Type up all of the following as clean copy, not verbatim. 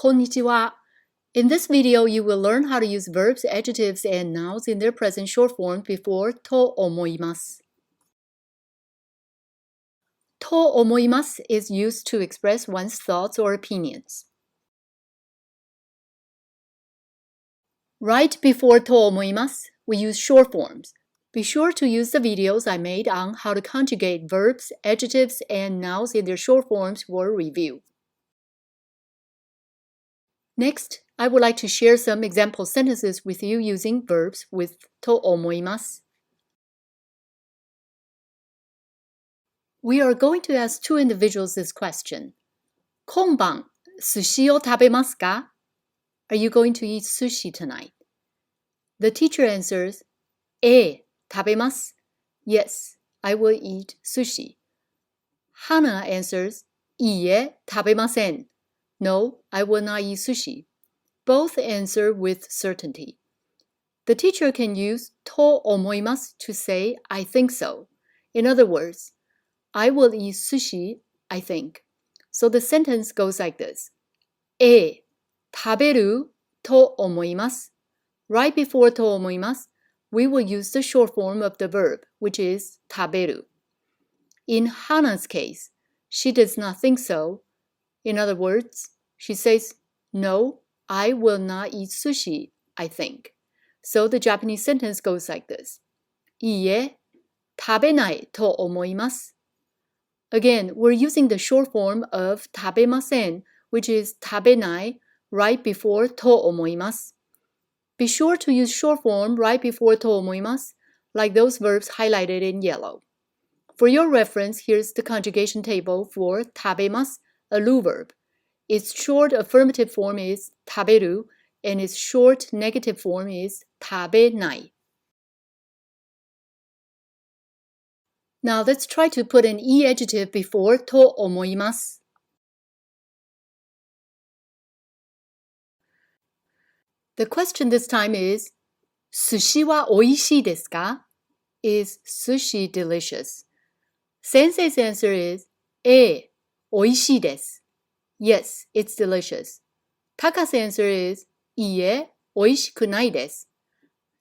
Konnichiwa. In this video, you will learn how to use verbs, adjectives, and nouns in their present short form before to omoimasu. To omoimasu is used to express one's thoughts or opinions. Right before to omoimasu, we use short forms. Be sure to use the videos I made on how to conjugate verbs, adjectives, and nouns in their short forms for review. Next, I would like to share some example sentences with you using verbs with to omoimasu. We are going to ask two individuals this question. 今晩、寿司を食べますか? Are you going to eat sushi tonight? The teacher answers, 食べます. Yes, I will eat sushi. Hana answers, いいえ、食べません. No, I will not eat sushi. Both answer with certainty. The teacher can use と思います to say, I think so. In other words, I will eat sushi, I think. So the sentence goes like this. 食べると思います. Right before と思います, we will use the short form of the verb, which is 食べる. In Hana's case, she does not think so. In other words, she says, No, I will not eat sushi, I think. So the Japanese sentence goes like this. いいえ、食べないと思います. Again, we're using the short form of 食べません, which is 食べない right before と思います. Be sure to use short form right before と思います, like those verbs highlighted in yellow. For your reference, here's the conjugation table for 食べます, a lu verb. Its short affirmative form is 食べる, and its short negative form is 食べない. Now let's try to put an e adjective before と思います. The question this time is, 寿司は美味しいですか? Is sushi delicious? Sensei's answer is, 美味しいです. Yes, it's delicious. Taka's answer is, いいえ、美味しくないです.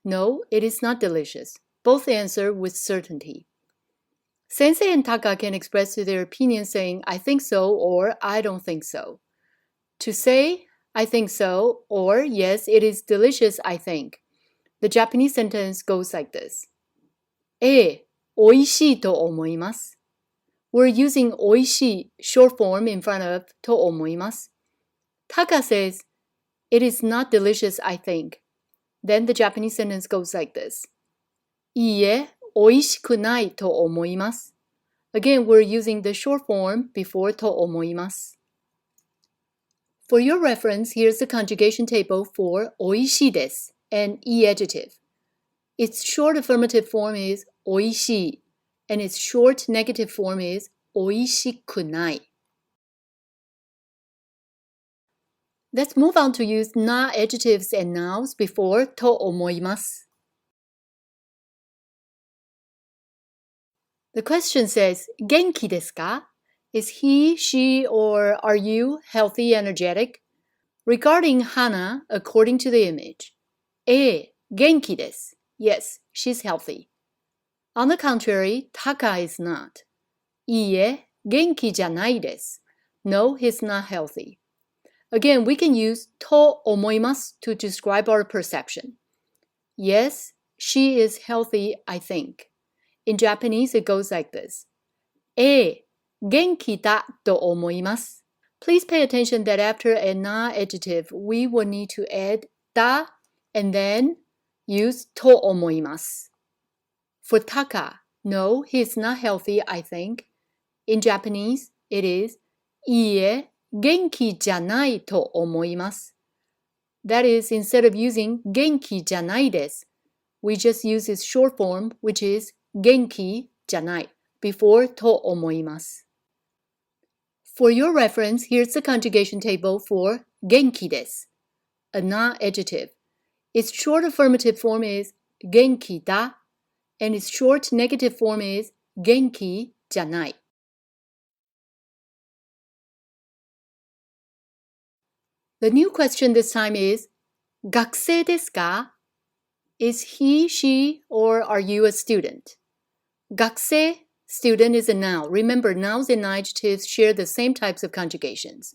No, it is not delicious. Both answer with certainty. Sensei and Taka can express their opinion saying, I think so, or I don't think so. To say, I think so, or yes, it is delicious, I think. The Japanese sentence goes like this. 美味しいと思います. We're using 美味しい short form in front of と思います. Taka says, it is not delicious, I think. Then the Japanese sentence goes like this. いいえ、美味しくないと思います. Again, we're using the short form before と思います. For your reference, here's the conjugation table for 美味しいです and e adjective. Its short affirmative form is 美味しい, and its short negative form is 美味しくない. Let's move on to use na adjectives and nouns before と思います. The question says, 元気ですか? Is he, she, or are you healthy, energetic? Regarding Hana, according to the image, 元気です. Yes, she's healthy. On the contrary, Taka is not. いいえ、元気じゃないです. No, he's not healthy. Again, we can use と思います to describe our perception. Yes, she is healthy, I think. In Japanese, it goes like this. 元気だと思います. Please pay attention that after a na adjective, we will need to add だ and then use と思います. For Taka, no, he is not healthy, I think. In Japanese, it is いいえ、元気じゃないと思います. That is, instead of using 元気じゃないです, we just use its short form, which is 元気じゃない before と思います. For your reference, here's the conjugation table for 元気です, a na adjective. Its short affirmative form is 元気だ, and its short negative form is 元気じゃない. The new question this time is 学生ですか? Is he, she, or are you a student? 学生, student is a noun. Remember, nouns and adjectives share the same types of conjugations.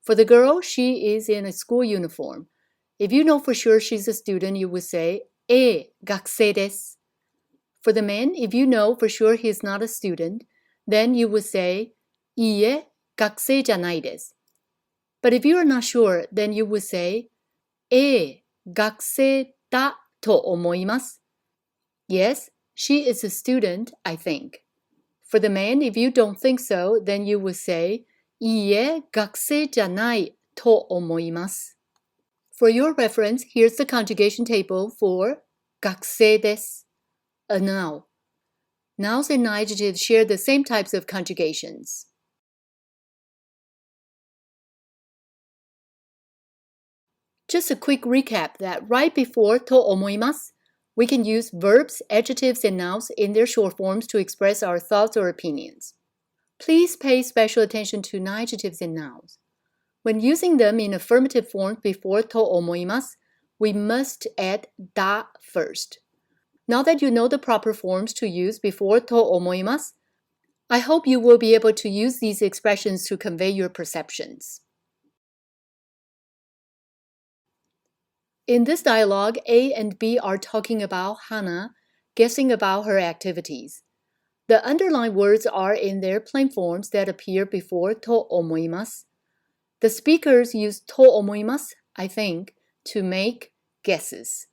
For the girl, she is in a school uniform. If you know for sure she's a student, you would say 学生です. For the man, if you know for sure he's not a student, then you would say いいえ、学生じゃないです. But if you are not sure, then you would say 学生だと思います. Yes, she is a student, I think. For the man, if you don't think so, then you would say いいえ、学生じゃないと思います. For your reference, here's the conjugation table for 学生です. A noun. Nouns and adjectives share the same types of conjugations. Just a quick recap that right before と思います, we can use verbs, adjectives, and nouns in their short forms to express our thoughts or opinions. Please pay special attention to adjectives and nouns. When using them in affirmative form before と思います, we must add だ first. Now that you know the proper forms to use before と思います, I hope you will be able to use these expressions to convey your perceptions. In this dialogue, A and B are talking about Hana, guessing about her activities. The underlined words are in their plain forms that appear before と思います. The speakers use と思います, I think, to make guesses.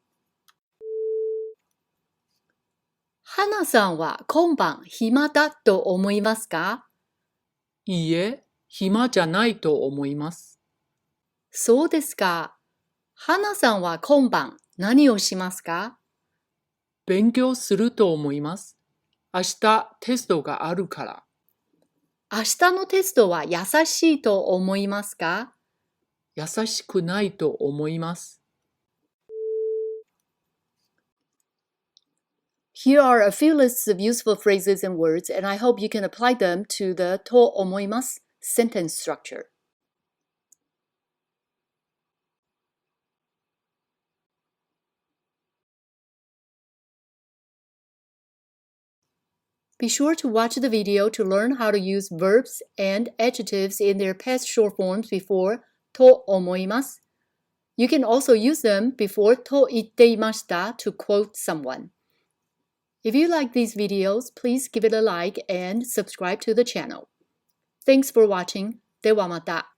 花さんは今晩暇だと思いますか? いいえ、暇じゃないと思います。そうですか。花さんは今晩何をしますか? 勉強すると思います。明日テストがあるから。明日のテストは優しいと思いますか? 優しくないと思います。Here are a few lists of useful phrases and words, and I hope you can apply them to the と思います sentence structure. Be sure to watch the video to learn how to use verbs and adjectives in their past short forms before と思います. You can also use them before と言っていました to quote someone. If you like these videos, please give it a like and subscribe to the channel. Thanks for watching. ではまた。